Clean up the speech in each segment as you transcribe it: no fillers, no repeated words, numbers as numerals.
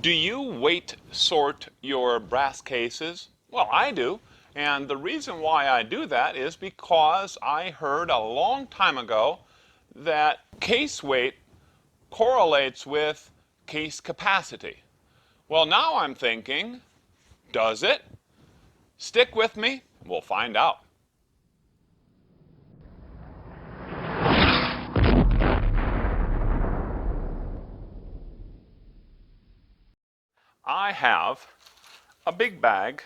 Do you weight sort your brass cases? Well, I do. And the reason why I do that is because I heard a long time ago that case weight correlates with case capacity. Well, now I'm thinking, does it? Stick with me, we'll find out. I have a big bag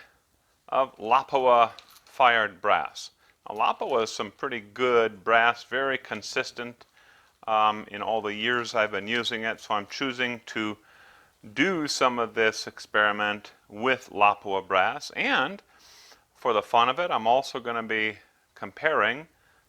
of Lapua fired brass. Now, Lapua is some pretty good brass, very consistent in all the years I've been using it, so I'm choosing to do some of this experiment with Lapua brass, and for the fun of it, I'm also going to be comparing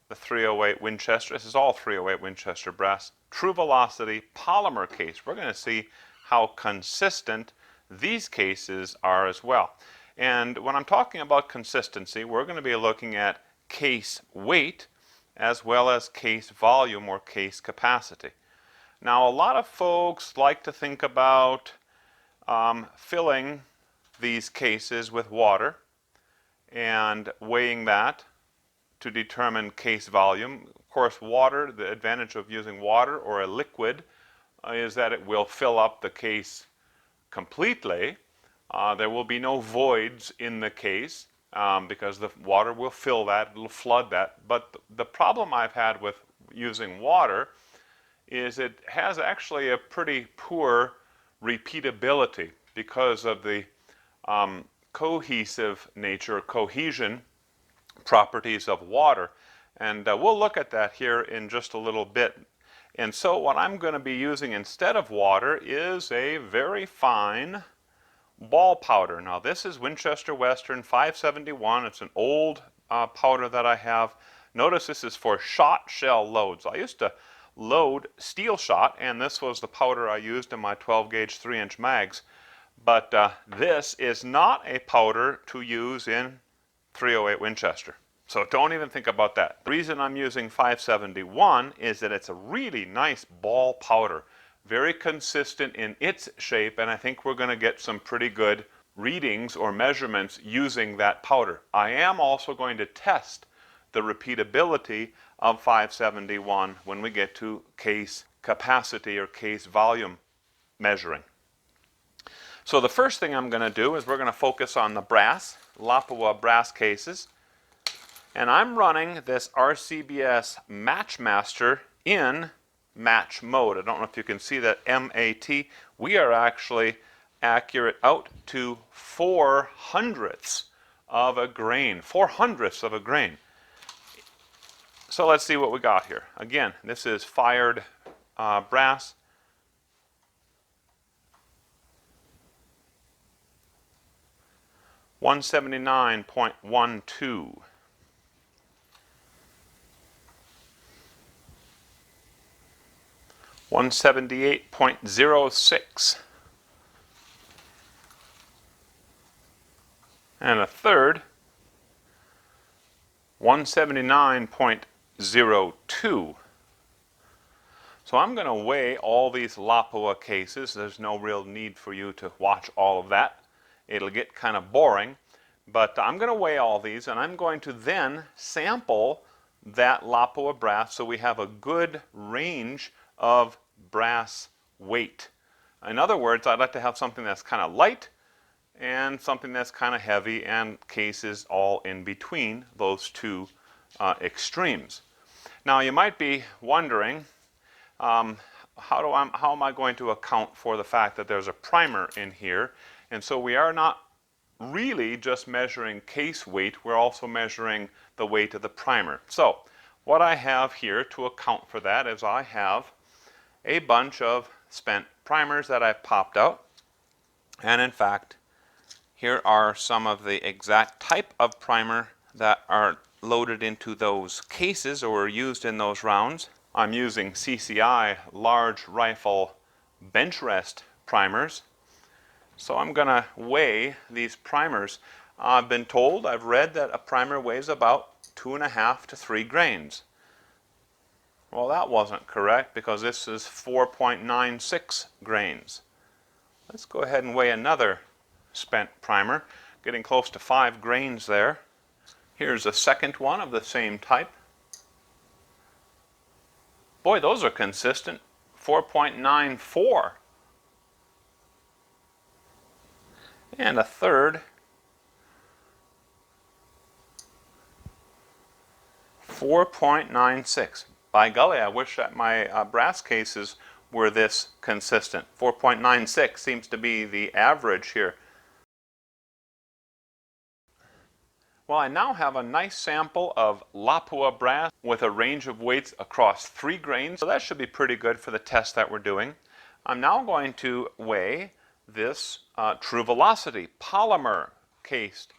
the 308 Winchester. This is all 308 Winchester brass true velocity polymer case. We're going to see how consistent these cases are as well. And when I'm talking about consistency, we're going to be looking at case weight as well as case volume or case capacity. Now, a lot of folks like to think about filling these cases with water and weighing that to determine case volume. Of course, water, the advantage of using water or a liquid is that it will fill up the case completely. There will be no voids in the case because the water will fill that, it'll flood that. But the problem I've had with using water is it has actually a pretty poor repeatability because of the cohesive nature, cohesion properties of water. And we'll look at that here in just a little bit. And so what I'm going to be using instead of water is a very fine ball powder. Now this is Winchester Western 571. It's an old powder that I have. Notice this is for shot shell loads. I used to load steel shot, and this was the powder I used in my 12 gauge 3-inch mags. But this is not a powder to use in 308 Winchester. So don't even think about that. The reason I'm using 571 is that it's a really nice ball powder, very consistent in its shape, and I think we're going to get some pretty good readings or measurements using that powder. I am also going to test the repeatability of 571 when we get to case capacity or case volume measuring. So the first thing I'm going to do is we're going to focus on the brass, Lapua brass cases. And I'm running this RCBS Matchmaster in match mode. I don't know if you can see that MAT. We are actually accurate out to 4/100ths of a grain. 4/100ths of a grain. So let's see what we got here. Again, this is fired brass. $179.12. 178.06. And a third, 179.02. So I'm going to weigh all these Lapua cases. There's no real need for you to watch all of that. It'll get kind of boring. But I'm going to weigh all these, and I'm going to then sample that Lapua brass so we have a good range of brass weight. In other words, I'd like to have something that's kind of light and something that's kind of heavy, and cases all in between those two extremes. Now you might be wondering, how am I going to account for the fact that there's a primer in here? And so we are not really just measuring case weight, we're also measuring the weight of the primer. So what I have here to account for that is I have a bunch of spent primers that I've popped out, and in fact here are some of the exact type of primer that are loaded into those cases or used in those rounds. I'm using CCI large rifle bench rest primers. So I'm going to weigh these primers. I've been told, I've read that a primer weighs about 2.5 to 3 grains. Well, that wasn't correct because this is 4.96 grains. Let's go ahead and weigh another spent primer, getting close to 5 grains there. Here's a second one of the same type. Boy, those are consistent. 4.94. And a third. 4.96. By golly, I wish that my brass cases were this consistent. 4.96 seems to be the average here. Well, I now have a nice sample of Lapua brass with a range of weights across 3 grains, so that should be pretty good for the test that we're doing. I'm now going to weigh this True Velocity polymer cased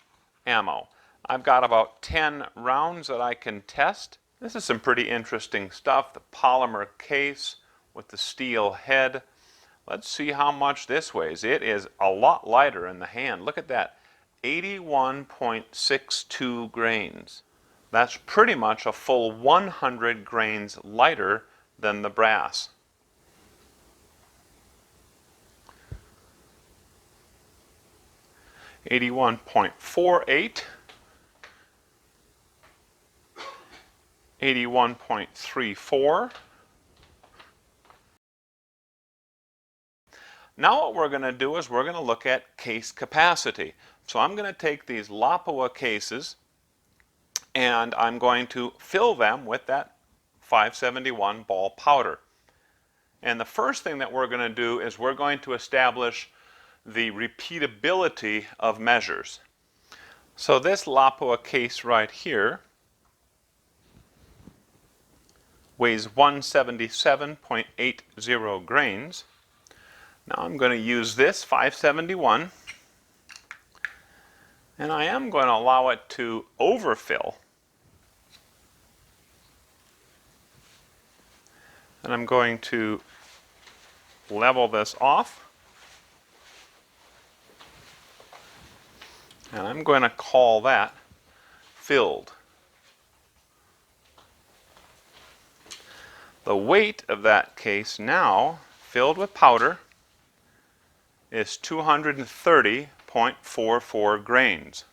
ammo. I've got about 10 rounds that I can test. This is some pretty interesting stuff, the polymer case with the steel head. Let's see how much this weighs. It is a lot lighter in the hand. Look at that. 81.62 grains. That's pretty much a full 100 grains lighter than the brass. $81.48, 81.34. Now what we're going to do is we're going to look at case capacity. So I'm going to take these Lapua cases and I'm going to fill them with that 571 ball powder. And the first thing that we're going to do is we're going to establish the repeatability of measures. So this Lapua case right here weighs 177.80 grains. Now I'm going to use this 571 and I am going to allow it to overfill. And I'm going to level this off. And I'm going to call that filled. The weight of that case now, filled with powder, is 230.44 grains.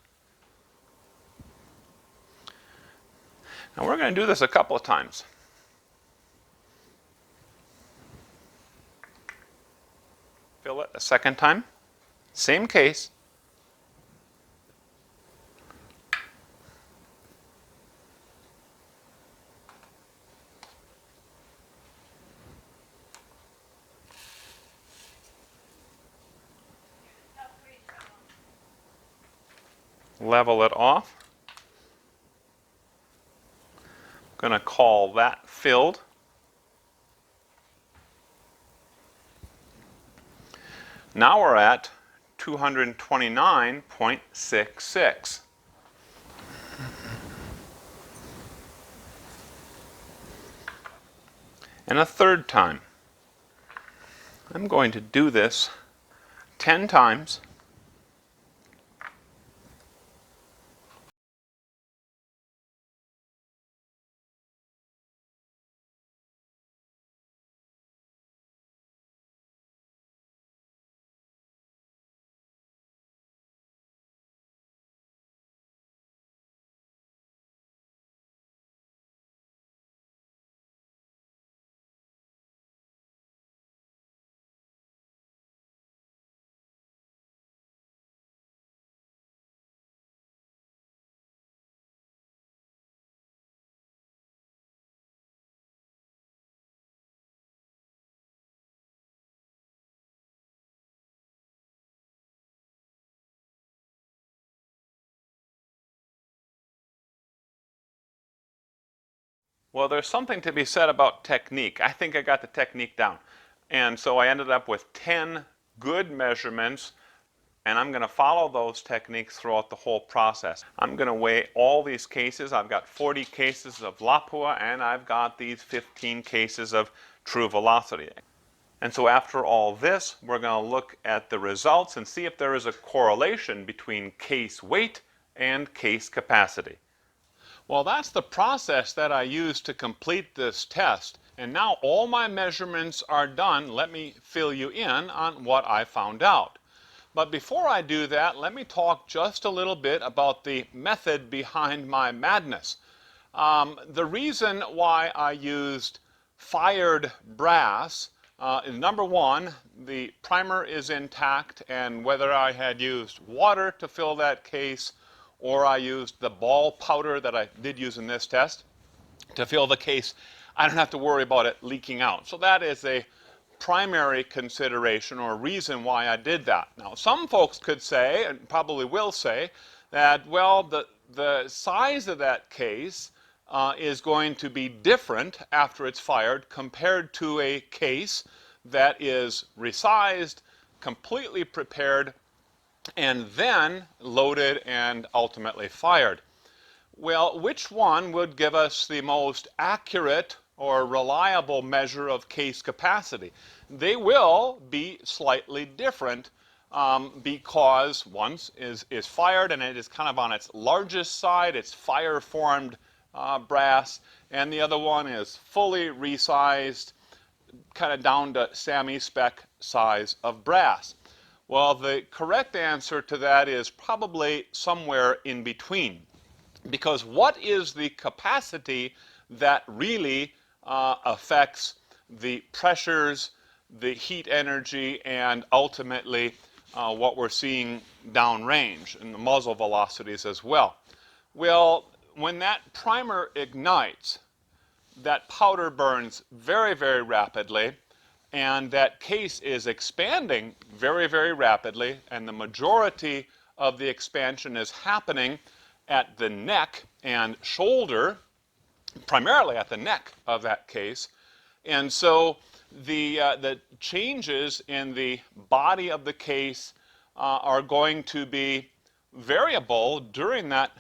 Now we're going to do this a couple of times. Fill it a second time. Same case. Level it off. I'm going to call that filled. Now we're at 229.66. And a third time. I'm going to do this 10 times. Well, there's something to be said about technique. I think I got the technique down. And so I ended up with 10 good measurements, and I'm going to follow those techniques throughout the whole process. I'm going to weigh all these cases. I've got 40 cases of Lapua, and I've got these 15 cases of True Velocity. And so after all this, we're going to look at the results and see if there is a correlation between case weight and case capacity. Well, that's the process that I used to complete this test. And now all my measurements are done. Let me fill you in on what I found out. But before I do that, let me talk just a little bit about the method behind my madness. The reason why I used fired brass is number one, the primer is intact, and whether I had used water to fill that case or I used the ball powder that I did use in this test to fill the case, I don't have to worry about it leaking out. So that is a primary consideration or reason why I did that. Now, some folks could say, and probably will say, that, well, the size of that case is going to be different after it's fired compared to a case that is resized, completely prepared, and then loaded and ultimately fired. Well, which one would give us the most accurate or reliable measure of case capacity? They will be slightly different because one is fired and it is kind of on its largest side, it's fire-formed brass, and the other one is fully resized, kind of down to semi-spec size of brass. Well, the correct answer to that is probably somewhere in between. Because what is the capacity that really affects the pressures, the heat energy, and ultimately what we're seeing downrange, and the muzzle velocities as well? Well, when that primer ignites, that powder burns very, very rapidly, and that case is expanding very, very rapidly, and the majority of the expansion is happening at the neck and shoulder, primarily at the neck of that case. And so the changes in the body of the case are going to be variable during that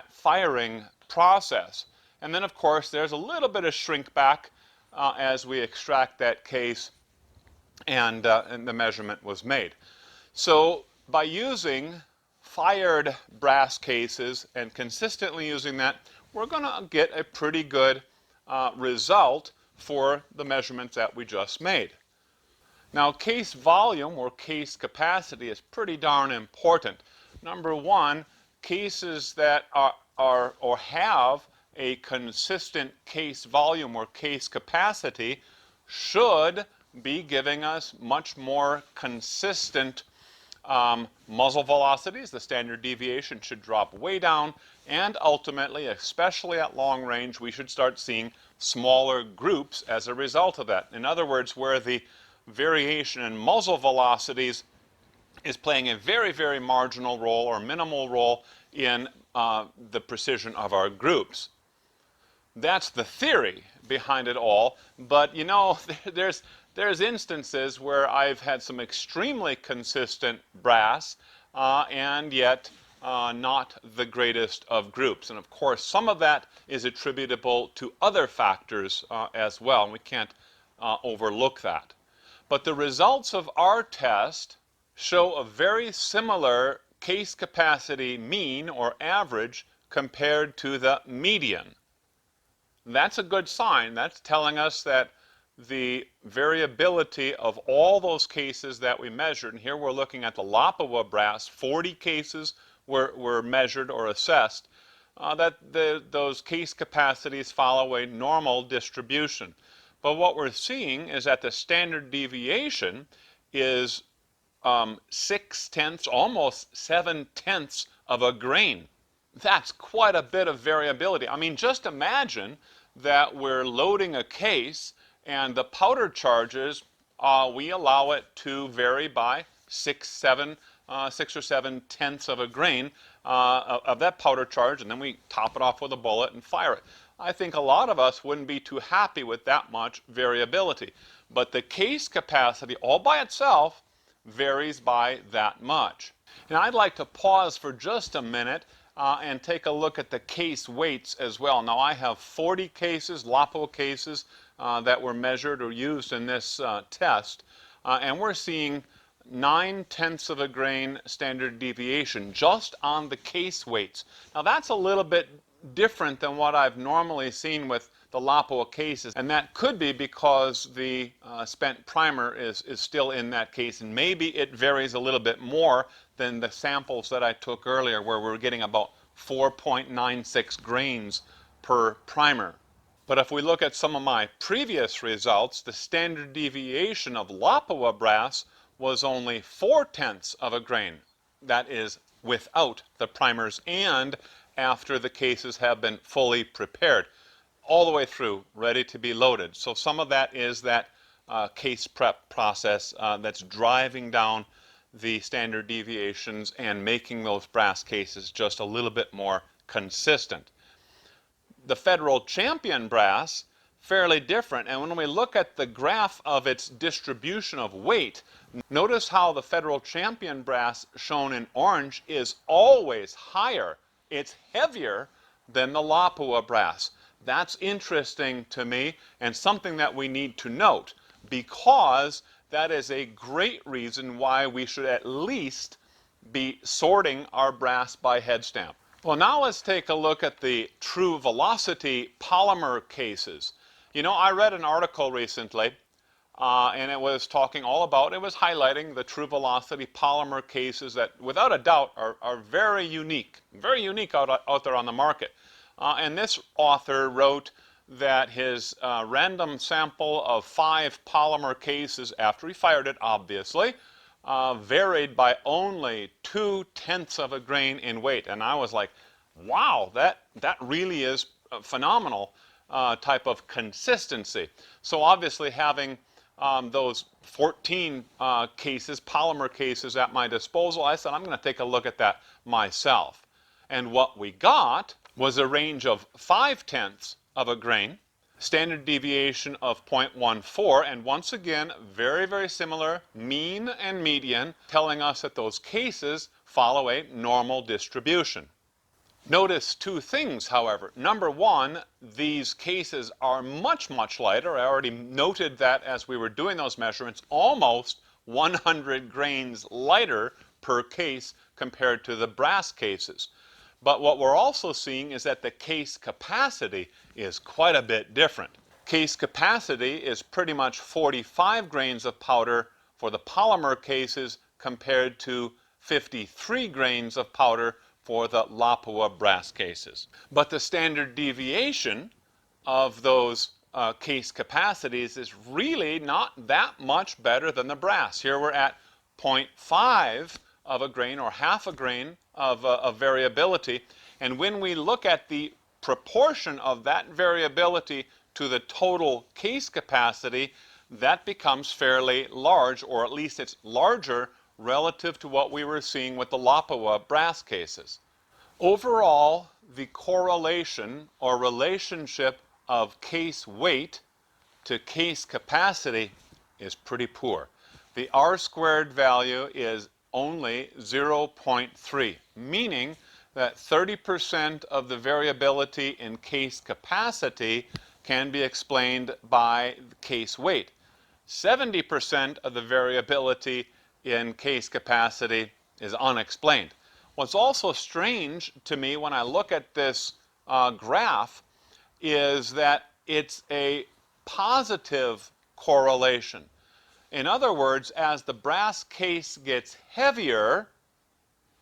firing process. And then, of course, there's a little bit of shrink back as we extract that case and the measurement was made. So by using fired brass cases and consistently using that, we're going to get a pretty good result for the measurements that we just made. Now, case volume or case capacity is pretty darn important. Number one, cases that are or have a consistent case volume or case capacity should be giving us much more consistent muzzle velocities. The standard deviation should drop way down, and ultimately, especially at long range, we should start seeing smaller groups as a result of that. In other words, where the variation in muzzle velocities is playing a very, very marginal role or minimal role in the precision of our groups. That's the theory behind it all, but you know, there's instances where I've had some extremely consistent brass and yet not the greatest of groups. And of course, some of that is attributable to other factors as well, and we can't overlook that. But the results of our test show a very similar case capacity mean or average compared to the median. That's a good sign. That's telling us that the variability of all those cases that we measured, and here we're looking at the Lapua brass, 40 cases were measured or assessed, that those case capacities follow a normal distribution. But what we're seeing is that the standard deviation is 6/10, almost 7/10 of a grain. That's quite a bit of variability. I mean, just imagine that we're loading a case and the powder charges, we allow it to vary by 6 or 7 tenths of a grain of that powder charge, and then we top it off with a bullet and fire it. I think a lot of us wouldn't be too happy with that much variability. But the case capacity all by itself varies by that much. And I'd like to pause for just a minute and take a look at the case weights as well. Now, I have 40 cases, Lapua cases, that were measured or used in this test, and we're seeing 9/10 of a grain standard deviation just on the case weights. Now, that's a little bit different than what I've normally seen with the Lapua cases, and that could be because the spent primer is still in that case, and maybe it varies a little bit more than the samples that I took earlier, where we're getting about 4.96 grains per primer. But if we look at some of my previous results, the standard deviation of Lapua brass was only 0.4 of a grain. That is without the primers and after the cases have been fully prepared, all the way through, ready to be loaded. So some of that is that case prep process that's driving down the standard deviations and making those brass cases just a little bit more consistent. The Federal Champion brass, fairly different, and when we look at the graph of its distribution of weight, notice how the Federal Champion brass, shown in orange, is always higher. It's heavier than the Lapua brass. That's interesting to me and something that we need to note, because that is a great reason why we should at least be sorting our brass by head stamp. Well, now let's take a look at the true velocity polymer cases. You know, I read an article recently and it was talking all about, it was highlighting the true velocity polymer cases that without a doubt are very unique out there on the market. And this author wrote that his random sample of 5 polymer cases, after he fired it obviously, varied by only 0.2 of a grain in weight. And I was like, wow, that really is a phenomenal type of consistency. So obviously having those 14 cases, polymer cases at my disposal, I said I'm going to take a look at that myself. And what we got was a range of 0.5 of a grain, standard deviation of 0.14, and once again, very, very similar mean and median, telling us that those cases follow a normal distribution. Notice 2 things, however. Number 1, these cases are much, much lighter. I already noted that as we were doing those measurements, almost 100 grains lighter per case compared to the brass cases. But what we're also seeing is that the case capacity is quite a bit different. Case capacity is pretty much 45 grains of powder for the polymer cases compared to 53 grains of powder for the Lapua brass cases. But the standard deviation of those case capacities is really not that much better than the brass. Here we're at 0.5 of a grain or half a grain of variability, and when we look at the proportion of that variability to the total case capacity, that becomes fairly large, or at least it's larger relative to what we were seeing with the Lapua brass cases. Overall, the correlation or relationship of case weight to case capacity is pretty poor. The R-squared value is only 0.3, meaning that 30% of the variability in case capacity can be explained by case weight. 70% of the variability in case capacity is unexplained. What's also strange to me when I look at this graph is that it's a positive correlation. In other words, as the brass case gets heavier,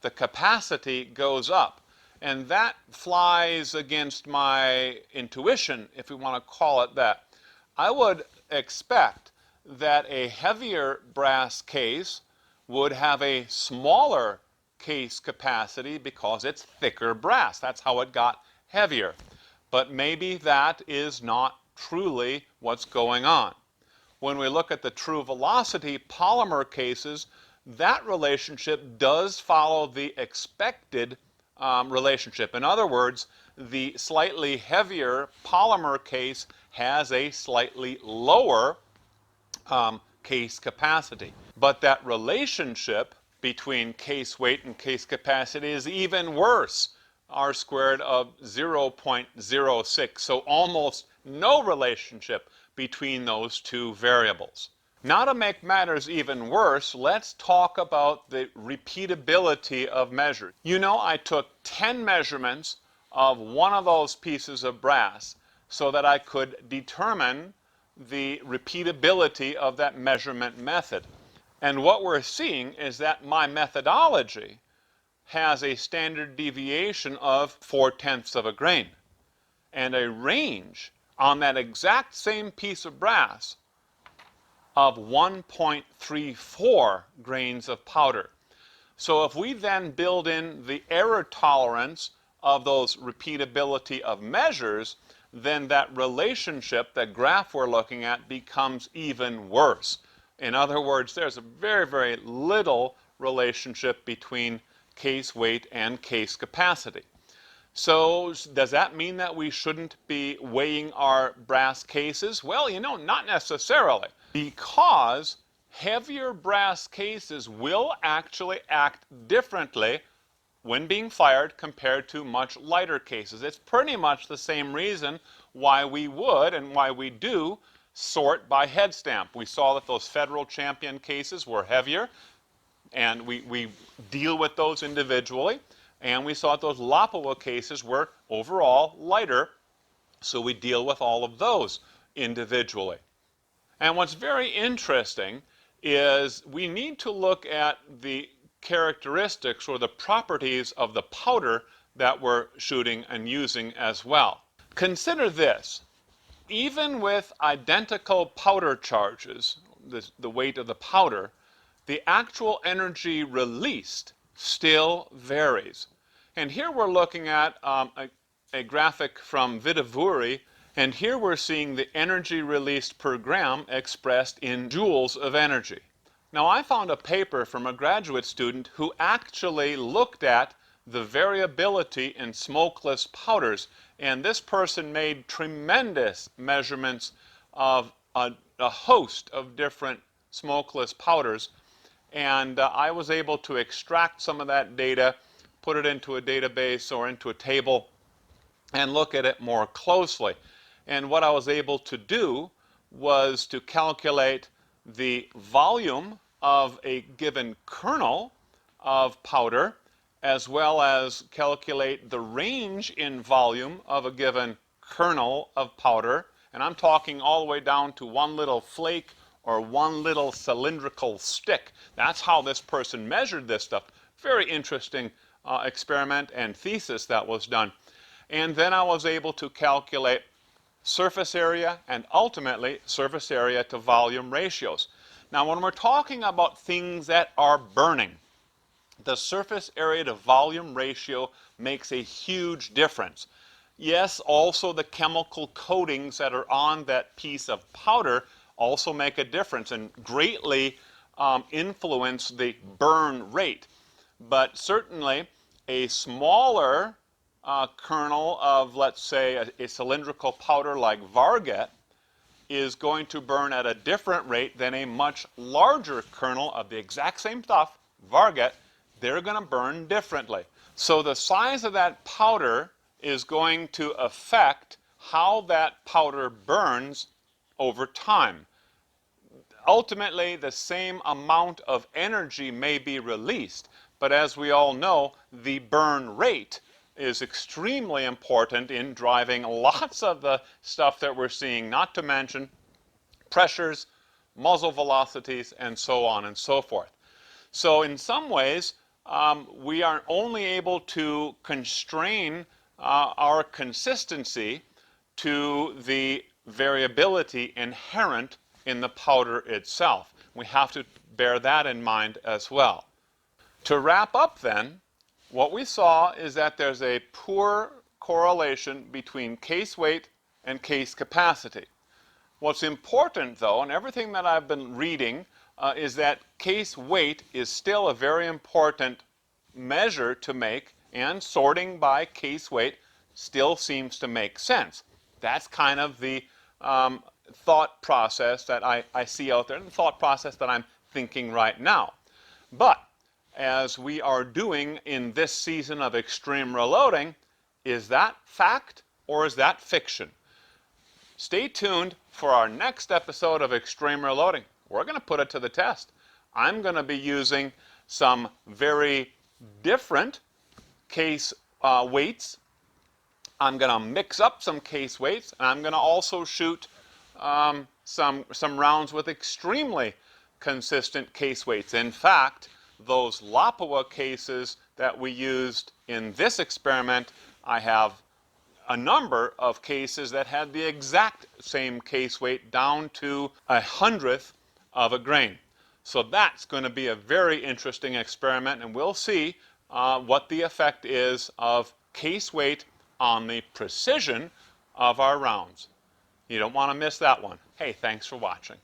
the capacity goes up. And that flies against my intuition, if we want to call it that. I would expect that a heavier brass case would have a smaller case capacity because it's thicker brass. That's how it got heavier. But maybe that is not truly what's going on. When we look at the true velocity polymer cases, that relationship does follow the expected relationship. In other words, the slightly heavier polymer case has a slightly lower case capacity. But that relationship between case weight and case capacity is even worse. R-squared of 0.06, so almost no relationship between those two variables. Now, to make matters even worse, let's talk about the repeatability of measures. You know, I took 10 measurements of one of those pieces of brass. so that I could determine the repeatability of that measurement method. And what we're seeing is that my methodology has a standard deviation of 4/10 of a grain and a range on that exact same piece of brass of 1.34 grains of powder. So if we then build in the error tolerance of those repeatability of measures, then that relationship, that graph we're looking at, becomes even worse. In other words, there's a very, very little relationship between case weight and case capacity. So does that mean that we shouldn't be weighing our brass cases? Well, not necessarily, because heavier brass cases will actually act differently when being fired compared to much lighter cases. It's pretty much the same reason why we would and why we do sort by head stamp. We saw that those Federal Champion cases were heavier, and we deal with those individually. And we saw that those Lapua cases were overall lighter, so we deal with all of those individually. And what's very interesting is we need to look at the characteristics or the properties of the powder that we're shooting and using as well. Consider this. Even with identical powder charges, the weight of the powder, the actual energy released still varies. And here we're looking at a graphic from Vidavuri, and here we're seeing the energy released per gram expressed in joules of energy. Now, I found a paper from a graduate student who actually looked at the variability in smokeless powders, and this person made tremendous measurements of a host of different smokeless powders, and I was able to extract some of that data, put it into a database or into a table, and look at it more closely. And what I was able to do was to calculate the volume of a given kernel of powder, as well as calculate the range in volume of a given kernel of powder. And I'm talking all the way down to one little flake or one little cylindrical stick. That's how this person measured this stuff. Very interesting experiment and thesis that was done. And then I was able to calculate surface area and ultimately surface area to volume ratios. Now, when we're talking about things that are burning, the surface area to volume ratio makes a huge difference. Yes, also the chemical coatings that are on that piece of powder also make a difference and greatly influence the burn rate. But certainly a smaller kernel of, let's say, a cylindrical powder like Varget is going to burn at a different rate than a much larger kernel of the exact same stuff, Varget. They're going to burn differently. So the size of that powder is going to affect how that powder burns over time. Ultimately, the same amount of energy may be released, but as we all know, the burn rate is extremely important in driving lots of the stuff that we're seeing, not to mention pressures, muzzle velocities, and so on and so forth. So in some ways, we are only able to constrain our consistency to the variability inherent in the powder itself. We have to bear that in mind as well. To wrap up then, what we saw is that there's a poor correlation between case weight and case capacity. What's important though, and everything that I've been reading, is that case weight is still a very important measure to make, and sorting by case weight still seems to make sense. That's kind of the thought process that I see out there, and the thought process that I'm thinking right now. But as we are doing in this season of extreme reloading, is that fact or is that fiction? Stay tuned for our next episode of Extreme Reloading. We're going to put it to the test. I'm going to be using some very different case weights I'm going to mix up some case weights, and I'm going to also shoot some rounds with extremely consistent case weights. In fact, those Lapua cases that we used in this experiment, I have a number of cases that had the exact same case weight down to 1/100th of a grain. So that's going to be a very interesting experiment, and we'll see what the effect is of case weight on the precision of our rounds. You don't want to miss that one. Hey, thanks for watching.